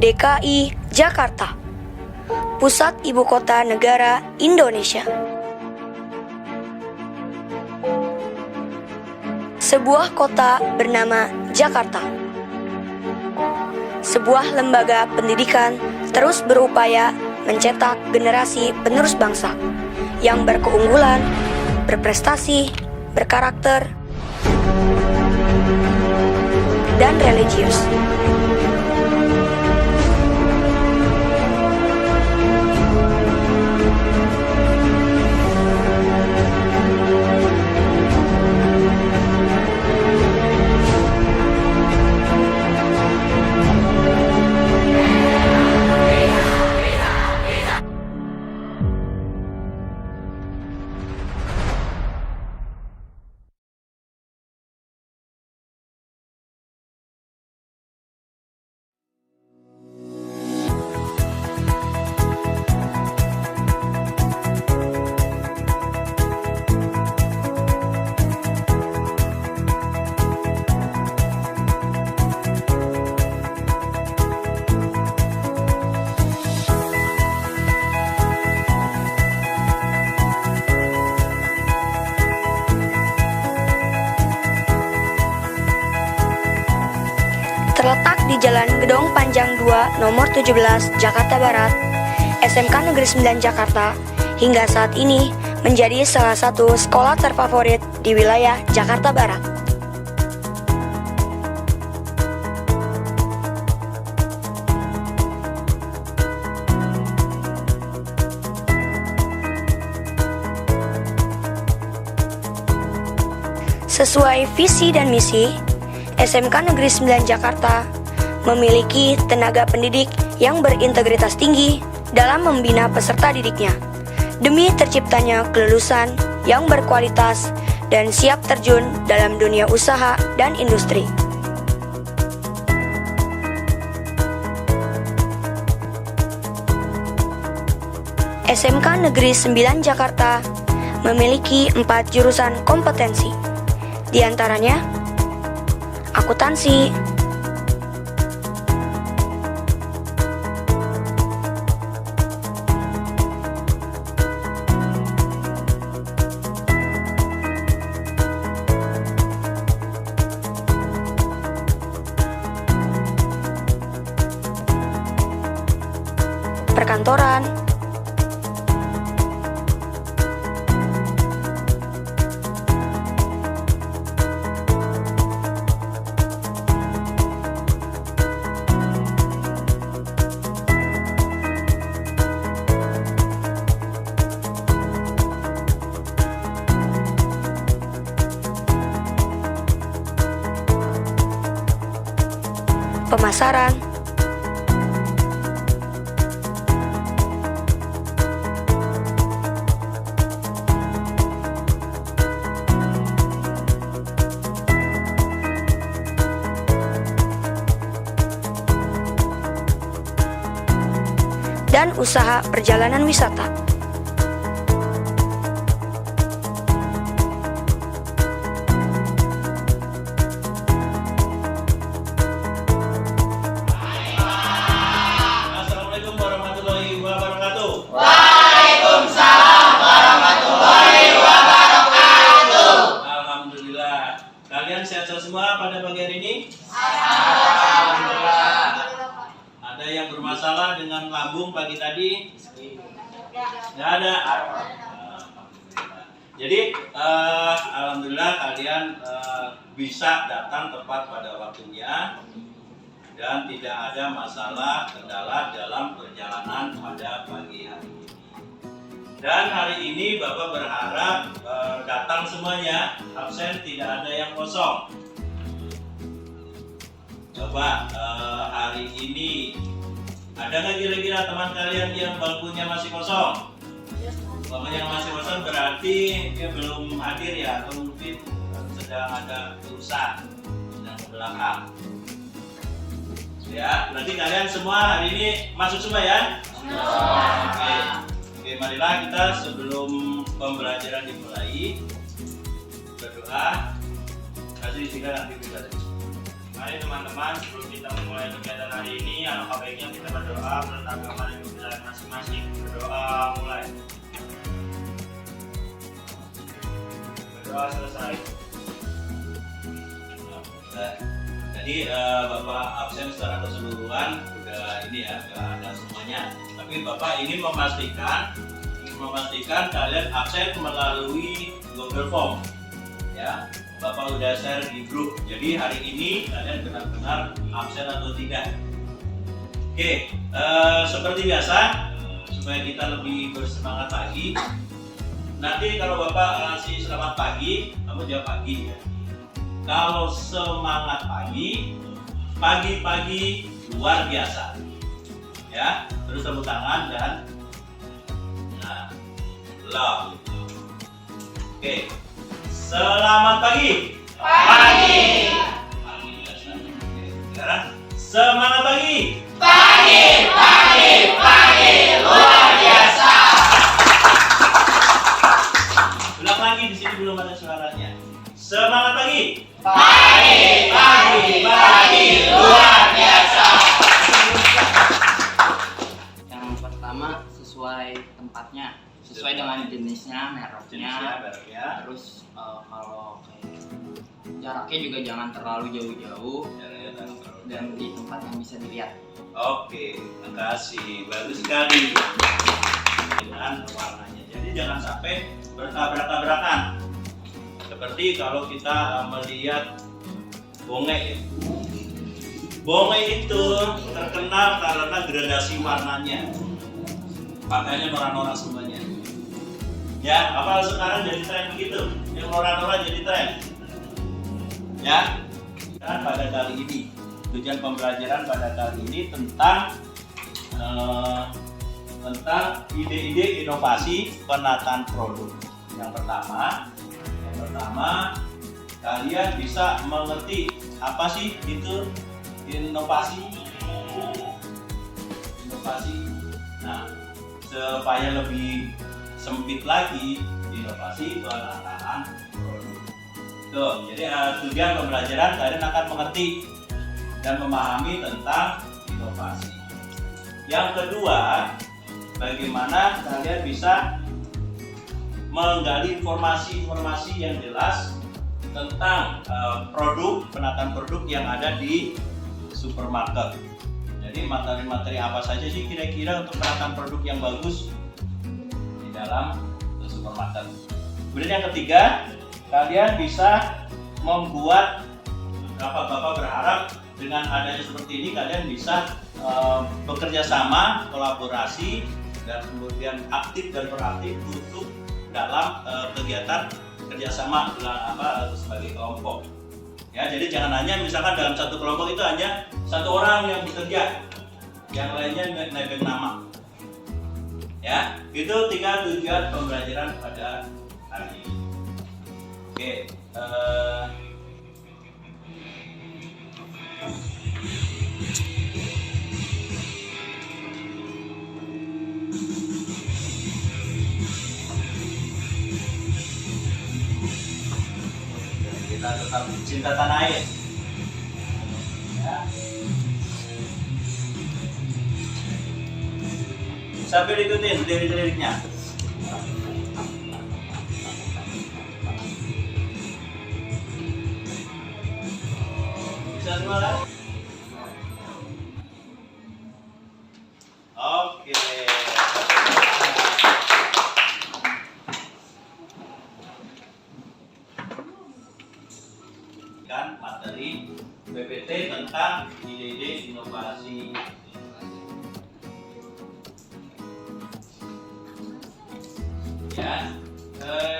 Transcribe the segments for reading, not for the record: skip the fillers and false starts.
DKI Jakarta, pusat ibu kota negara Indonesia. Sebuah kota bernama Jakarta. Sebuah lembaga pendidikan terus berupaya mencetak generasi penerus bangsa yang berkeunggulan, berprestasi, berkarakter, dan religius. Terletak di Jalan Gedong Panjang 2 nomor 17 Jakarta Barat, SMK Negeri 9 Jakarta hingga saat ini menjadi salah satu sekolah terfavorit di wilayah Jakarta Barat. Sesuai visi dan misi, SMK Negeri 9 Jakarta memiliki tenaga pendidik yang berintegritas tinggi dalam membina peserta didiknya demi terciptanya kelulusan yang berkualitas dan siap terjun dalam dunia usaha dan industri. SMK Negeri 9 Jakarta memiliki 4 jurusan kompetensi, di antaranya akuntansi, perkantoran, pemasaran, dan usaha perjalanan wisata. Assalamualaikum warahmatullahi wabarakatuh. Waalaikumsalam warahmatullahi wabarakatuh. Alhamdulillah. Kalian sehat semua pada pagi hari ini? Alhamdulillah. Ada yang bermasalah dengan lambung pagi tadi? Nggak ada. Alhamdulillah. Jadi alhamdulillah kalian bisa datang tepat pada waktunya dan tidak ada masalah kendala dalam perjalanan pada pagi hari ini. Dan hari ini Bapak berharap datang semuanya, absen tidak ada yang kosong. Coba hari ini ada nggak kira-kira teman kalian yang bangkunya masih kosong? Bangkunya masih kosong berarti dia belum hadir ya, atau mungkin sedang ada urusan, sedang ke belakang. Ya, berarti kalian semua hari ini masuk semua ya? Oke, marilah kita sebelum pembelajaran dimulai berdoa. Kasih disingkat nanti kita. Mari teman-teman, sebelum kita memulai kegiatan hari ini, alangkah baiknya kita berdoa menurut agama dan kepercayaan masing-masing. Berdoa mulai. Berdoa selesai. Jadi Bapak absen secara keseluruhan udah ini ya, udah ada semuanya. Tapi Bapak ingin memastikan kalian absen melalui Google Form, ya. Bapak udah share di grup. Jadi hari ini kalian benar-benar absen atau tidak. Oke, seperti biasa, supaya kita lebih bersemangat lagi. Nanti kalau Bapak ngasih selamat pagi, kamu jawab pagi ya. Kalau semangat pagi luar biasa, ya. Terus tepuk tangan dan love. Oke, selamat pagi. Pagi biasa. Oke, sekarang semangat pagi. Pagi luar biasa. Ulang lagi, di sini belum ada suaranya. Semangat pagi. Pagi luar biasa. Yang pertama sesuai tempatnya, sesuai dengan jenisnya, mereknya. Terus kalau kayak jaraknya juga jangan terlalu jauh-jauh dan di tempat yang bisa dilihat. Oke, terima kasih. Bagus sekali. Dengan warnanya. Jadi jangan sampai bertabrak-tabrakan. Seperti kalau kita melihat bonge ya. Bonge itu terkenal karena gradasi warnanya. Pakainya norak-norak semuanya. Ya, apa sekarang jadi tren begitu? Yang norak-norak jadi tren. Ya. Dan pada kali ini tujuan pembelajaran pada kali ini tentang ide-ide inovasi penataan produk. Yang pertama kalian bisa mengerti apa sih itu inovasi. Nah, supaya lebih sempit lagi, inovasi penataan produk. Tuh, jadi tujuan pembelajaran kalian akan mengerti dan memahami tentang inovasi. Yang kedua, bagaimana kalian bisa menggali informasi-informasi yang jelas tentang penataan produk yang ada di supermarket. Jadi materi-materi apa saja sih kira-kira untuk penataan produk yang bagus di dalam supermarket. Kemudian yang ketiga, kalian bisa membuat, Bapak berharap dengan adanya seperti ini kalian bisa bekerja sama, kolaborasi, dan kemudian aktif dan proaktif untuk dalam kegiatan kerjasama sebagai kelompok. Ya, jadi jangan hanya misalkan dalam satu kelompok itu hanya satu orang yang bekerja, yang lainnya nebeng nama. Ya, itu 3 tujuan pembelajaran pada hari ini. Oke, kita tetap cinta tanah air. Ya. Sambil ikutin lirik-liriknya. Bisa semua kan? Oke. Kan materi PPT tentang ide-ide inovasi. Ya,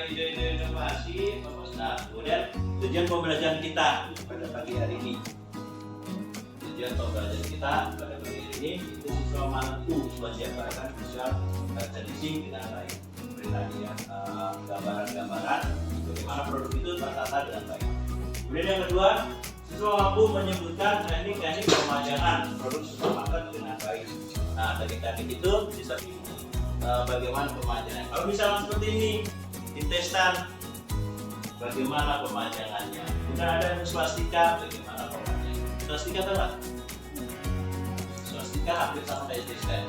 ide-ide inovasi, nah, kemudian tujuan pembelajaran kita pada pagi hari ini. Tujuan pembelajaran kita pada pagi hari ini itu siswa mampu menjabarkan visual merchandising dengan baik. Seperti tadi ya, gambaran-gambaran bagaimana produk itu tertata dengan baik. Kemudian yang kedua, siswa mampu menyebutkan teknik-teknik pemajangan produk supermarket dengan baik. Nah, teknik-teknik itu bisa bagaimana pemajangan. Kalau misalnya seperti ini, intestan, bagaimana pemajangannya. Kemudian ada swastika, bagaimana pemajangannya. Swastika tahu nggak? Swastika hampir sama kayak STM.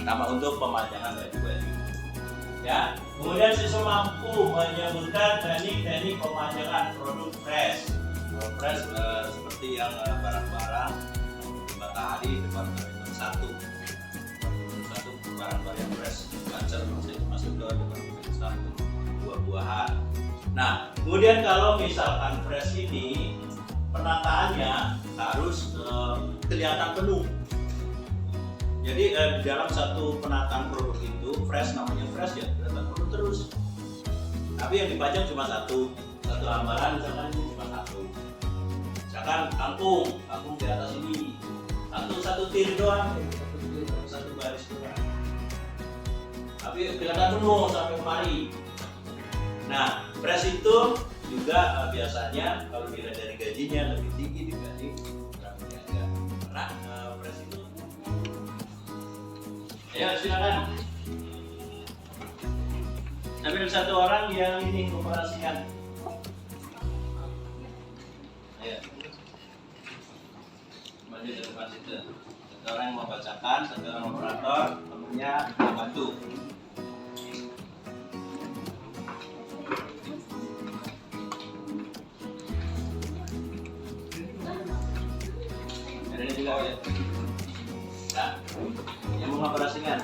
Nama untuk pemajangan baju-baju. Ya, kemudian siswa mampu menyebutkan teknik-teknik pemajangan produk fresh. Produk fresh seperti yang barang-barang di matahari departemen 1. Satu barang-barang yang fresh, lancar masuk ke departemen 1. Buah-buahan. Nah, kemudian kalau misalkan fresh ini penataannya harus kelihatan penuh. Jadi di dalam satu penataan produk itu fresh, namanya fresh ya kelihatan penuh terus. Tapi yang dipajang cuma satu lambaran, misalkan ini cuma satu. Misalkan kangkung di atas ini satu tir doang, satu baris doang. Tapi kelihatan penuh sampai kemari. Nah, fresh itu juga biasanya kalau dilihat dari gajinya lebih tinggi dibanding orang berniaga. Karena fresh itu. Ya silakan. Ambil satu orang yang ini mengoperasikan. Ayo. Maju ke depan situ. Satu orang yang membacakan, satu orang operator, temennya membantu. Ada ini juga ya. Nah, yang mengoperasikan.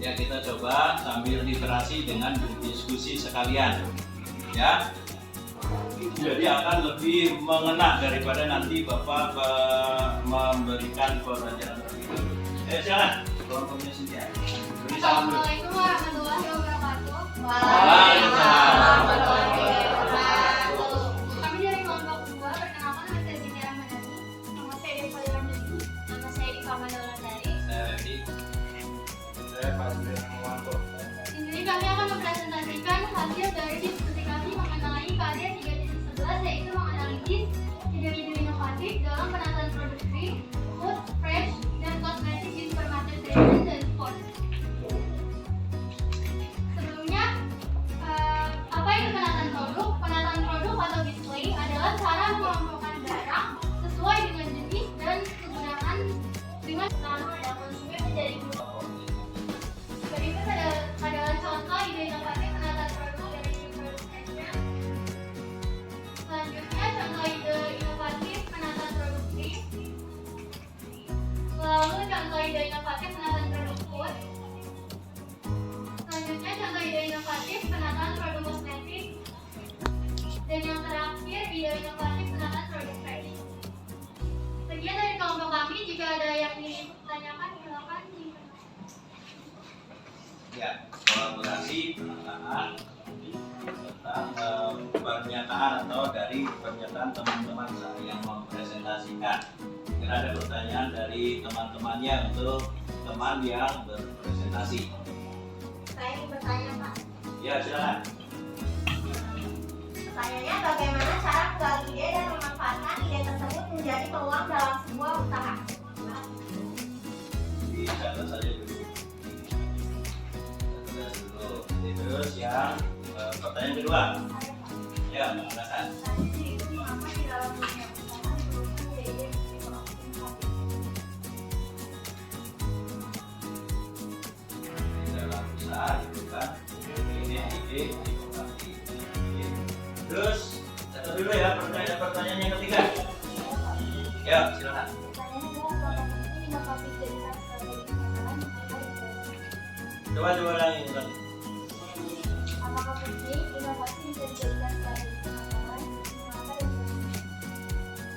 Ya, kita coba sambil literasi dengan diskusi sekalian. Ya. Jadi akan lebih mengena daripada nanti Bapak memberikan pelajaran terlebih dahulu. Silakan, kelompoknya Cynthia. Beri salam dulu. Assalamualaikum warahmatullahi wabarakatuh. Waalaikumsalam. Kami dari kelompok 2, perkenalkan nama saya Cynthia Rahmadani. Nama saya Deva Irwandani. Nama saya Dika Mandaulandari. Saya Revi. Saya Fadli Rahmanto. Di sini kami akan mempresentasikan hasil dari diskusi kami mengenai karya 3.11, yaitu menganalisis ide-ide inovatif dalam penataan produk green, food, fresh, dan kosmetik di supermarket fashion dan sport. Sebelumnya, apa itu penataan produk? Penataan produk atau display adalah cara mengelompokkan barang sesuai dengan jenis dan kegunaan dengan selama ada konsumen menjadi guru. Berikut adalah contoh ide inovatif penataan produk dari produk fashion. Selanjutnya, contoh ide inovatif penataan produk green. Lalu contoh ide inovatif penataan produk food. Selanjutnya, contoh ide inovatif penataan produk kosmetik. Dan yang terakhir, ide inovatif penataan produk fresh. Sekian dari kelompok kami. Jika ada yang ingin ditanyakan, silakan. Ya, kolaborasi penataan tentang pernyataan atau dari pernyataan teman-teman yang mempresentasikan. Kira ada pertanyaan dari teman-temannya untuk teman yang berpresentasi. Saya ingin bertanya, Pak. Ya, silakan. Pertanyaannya, bagaimana cara menggali ide dan memanfaatkan ide tersebut menjadi peluang dalam sebuah usaha? Dicatat saja dulu. Catat dulu. Terus yang pertanyaan kedua. Ya, menggunakan. Itu mengapa di dalam dunia usaha diperlukan ide-ide inovatif? Di dalam usaha itu kan ide inovatif. Terus catat dulu ya pertanyaan yang ketiga. Ya, silakan. Coba lagi. Apakah penting inovasi bisa dijadikan strategi pemasaran? Mengapa dan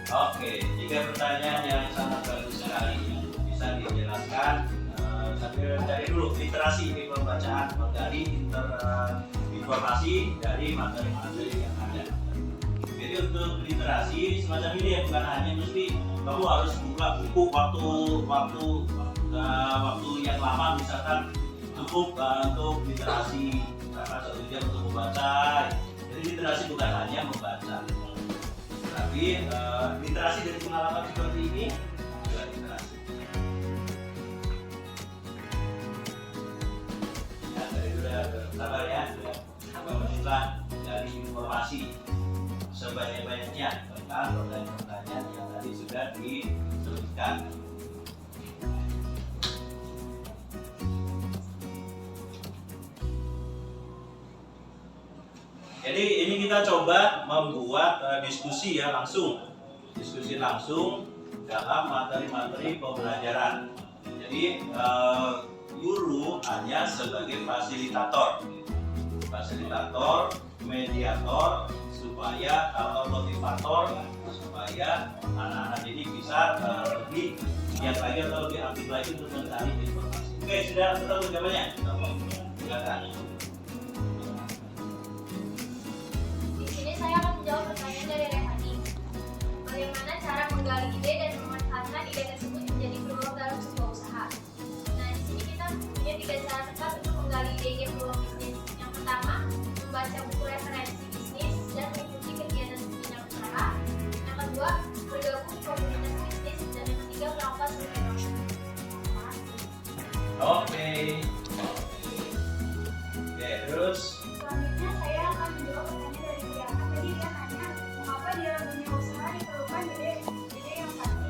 Oke, 3 pertanyaan yang sangat bagus sekali. Bisa dijelaskan sambil dari dulu literasi di pembacaan, menggali informasi dari materi-materi yang ada. Jadi untuk literasi semacam ini ya, bukan hanya mesti kamu harus buka buku waktu yang lama, misalkan cukup untuk literasi Karena 1 jam untuk membaca. Jadi literasi bukan hanya membaca, tapi literasi dari pengalaman seperti ini juga literasi. Ya, tadi sudah sabar ya, sudah menunjukkan dari informasi sebanyak-banyaknya tentang pertanyaan-pertanyaan yang tadi sudah disebutkan. Jadi ini kita coba membuat diskusi ya langsung, diskusi langsung dalam materi-materi pembelajaran. Jadi guru hanya sebagai fasilitator, mediator supaya atau motivator supaya anak-anak ini bisa lebih giat lagi atau lebih aktif lagi untuk mencari informasi. Oke, sudah tahu jawabannya? Silakan. Saya akan menjawab pertanyaan dari Rehani. Bagaimana cara menggali ide dan memanfaatkan ide tersebut menjadi peluang dalam sebuah usaha? Nah, di sini kita punya 3 cara tepat untuk menggali ide peluang bisnis. Yang pertama, membaca buku referensi bisnis dan mengikuti kegiatan seminar usaha. Yang kedua, bergabung komunitas bisnis, dan yang ketiga, melakukan survei. Oke, terus. Selanjutnya saya akan menjawab pertanyaan dari dia. Tadi dia tanya, mengapa di dalam dunia usaha diperlukan ide yang pasti.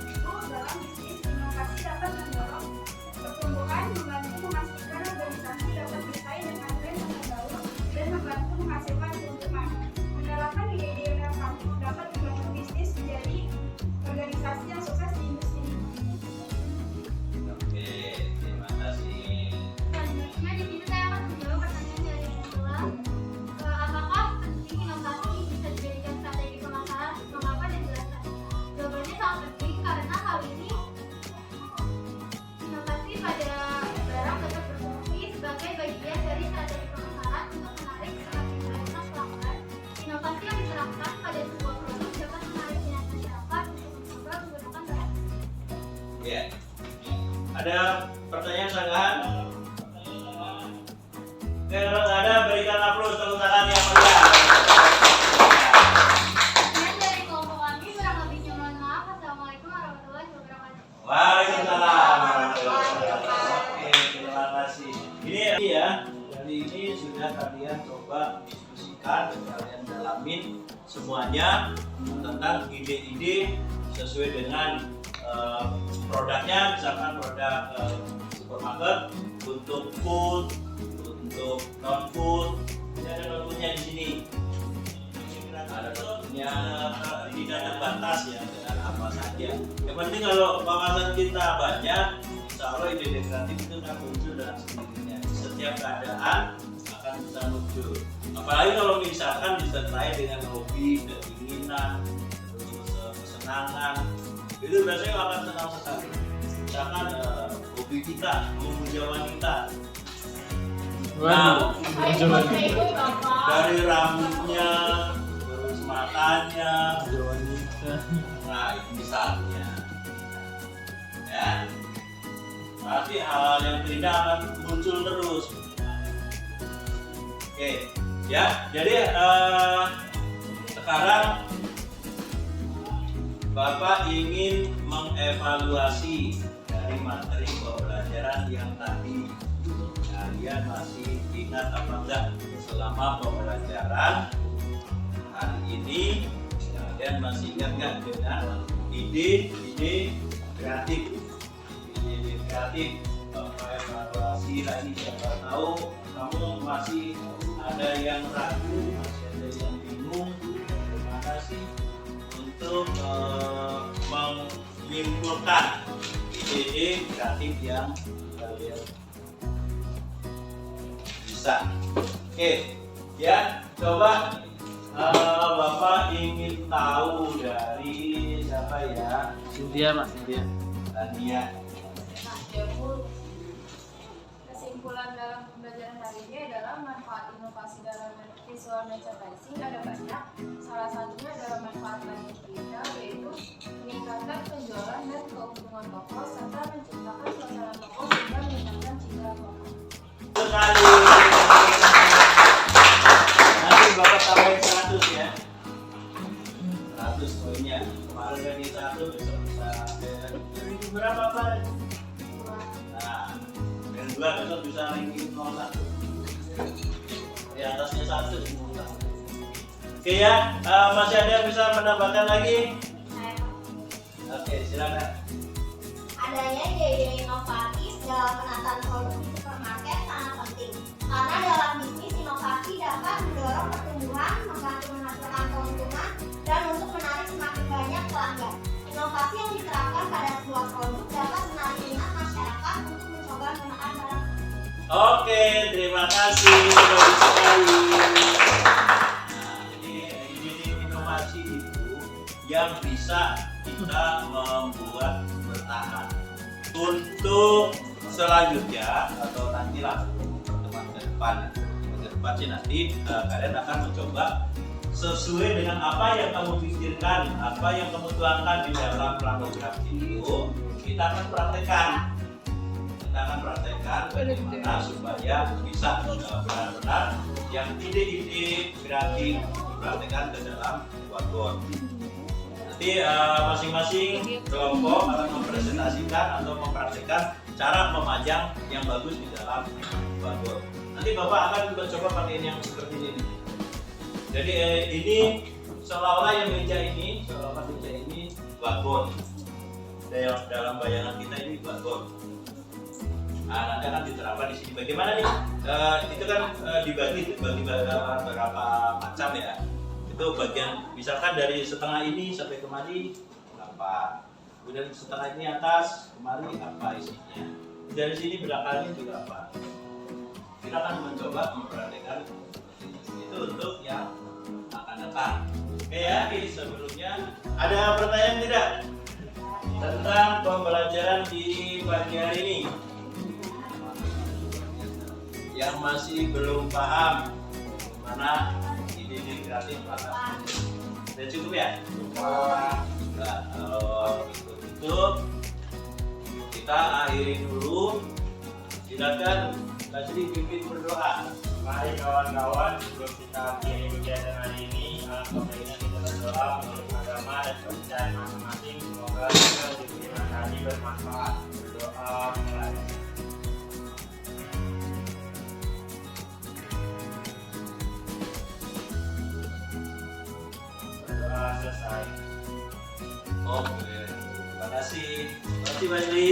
Itu dalam bisnis, inovasi dapat mendorong pertumbuhan, membantu memastikan organisasi dapat bersaing dengan tren yang terbaru, dan membantu menghasilkan keuntungan. Menerapkan ide-ide yang pasti dapat membangun bisnis menjadi organisasi yang sukses di industri. Oke, terima kasih. Selanjutnya di sini saya akan menjawab pertanyaan dari Angela. Apakah penting inovasi bisa dijadikan strategi pemasaran? Mengapa dan jelaskan? Jawabannya sangat penting karena hal ini inovasi pada barang dapat berfungsi sebagai bagian dari strategi pemasaran untuk menarik semakin banyak pelanggan. Inovasi yang diterapkan pada sebuah produk dapat menarik minat masyarakat untuk mencoba menggunakan bahan. Ya. Ada pertanyaan sanggahan? Oke, kalau nggak ada berikan aplaus tepuk tangan yang meriah. Kemudian dari kelompok kami kurang lebihnya mohon maaf. Assalamualaikum warahmatullahi wabarakatuh. Waalaikumsalam. Oke, terima kasih. Ini ya, dari ini sudah kalian coba diskusikan dan kalian dalamin semuanya tentang ide-ide sesuai dengan produknya, misalkan produk supermarket untuk food, untuk non food. Ini ada non-foodnya di sini. Ada non-foodnya tidak terbatas ya dengan apa saja. Yang penting kalau wawasan kita banyak, insya Allah ide kreatif itu akan muncul dengan sendirinya. Setiap keadaan akan bisa muncul. Apalagi kalau misalkan disertai dengan hobi, keinginan, terus kesenangan, itu biasanya akan senang sekali. Misalkan hobi kita memuja wanita. Nah, dari rambutnya, terus matanya, wanita. Nah, itu misalnya. Ya. Pasti hal yang tidak akan muncul terus. Oke, ya. Jadi sekarang Bapak ingin mengevaluasi dari materi pembelajaran yang tadi. Kalian masih ingat apa enggak selama pembelajaran hari ini? Kalian masih ingat enggak dengan ide-ide kreatif? Ide-ide kreatif, Bapak evaluasi lagi. Siapa tahu kamu masih ada yang ragu, masih ada yang bingung. Terima kasih untuk menyimpulkan ide-ide kreatif yang kalian bisa. Oke, ya coba Bapak ingin tahu dari siapa ya? Cynthia, Mas Cynthia. Tania. Kesimpulan dalam pembelajaran hari ini adalah manfaat inovasi dalam visual merchandising ada banyak. Salah satunya adalah manfaat bagi kita, yaitu meningkatkan penjualan dan keuntungan toko serta menciptakan suasana toko sehingga meningkatkan citra toko. Sekali. 100 poinnya. Kemarin dari 1 besok bisa dari berapa Pak? Nah, dari 2 besok bisa ranking 01. Di atasnya 1 semua. Oke ya, masih ada yang bisa menambahkan lagi? Oke, silakan. Adanya ide-ide inovatif dalam penataan produk di supermarket sangat penting karena dalam bisnis inovasi dapat mendorong pertumbuhan, membantu menghasilkan keuntungan, dan untuk menarik semakin banyak pelanggan. Inovasi yang diterapkan pada sebuah produk dapat menarik minat masyarakat untuk mencoba menggunakan barang. Oke, terima kasih bagus sekali. Nah, jadi ide inovasi itu yang bisa kita membuat bertahan. Untuk selanjutnya atau nantilah teman ke depan sih nanti kalian akan mencoba sesuai dengan apa yang kamu pikirkan, apa yang kamu tuangkan di dalam planogram itu. Kita akan praktekkan bagaimana supaya bisa benar-benar yang ide-ide kreatif dipraktekkan ke dalam whiteboard. Nanti masing-masing kelompok akan mempresentasikan atau mempraktikkan cara memajang yang bagus di dalam whiteboard. Nanti Bapak akan mencoba pakai yang seperti ini. Jadi ini seolah-olah yang meja ini whiteboard. Dalam bayangan kita ini whiteboard. Nah, nanti akan diterapkan di sini. Bagaimana nih? Itu kan dibagi beberapa macam ya. Itu bagian misalkan dari setengah ini sampai kemari apa, kemudian setengah ini atas kemari apa isinya, dari sini belakangnya juga apa. Kita akan mencoba memperhatikan itu untuk yang akan datang. Oke ya, sebelumnya ada pertanyaan tidak tentang pembelajaran di pagi hari ini yang masih belum paham mana ide kreatif apa? Sudah cukup ya? Nah, kalau itu kita akhiri dulu. Silakan Basri pimpin berdoa. Mari kawan-kawan, sebelum kita akhiri kegiatan hari ini, alangkah baiknya kita berdoa menurut agama dan kepercayaan masing-masing. Semoga kita diberi materi bermanfaat. Berdoa mulai. Selesai. Oke, terima kasih. Terima kasih Basri.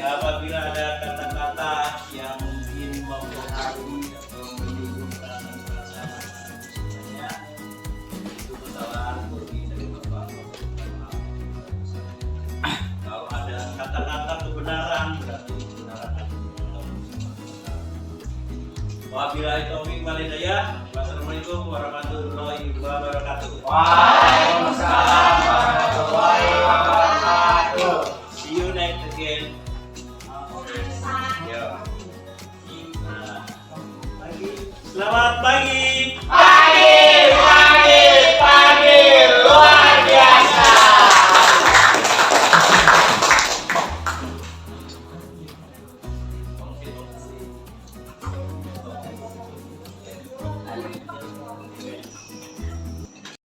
Apabila ada kata-kata yang mungkin mempengaruhi atau menyinggung perasaan sebenarnya itu kesalahan murni dari Bapak. Kalau ada kata-kata kebenaran berarti kebenaran. Wabillahi taufiq wal hidayah. Wassalamualaikum warahmatullahi wabarakatuh. Waalaikumsalam.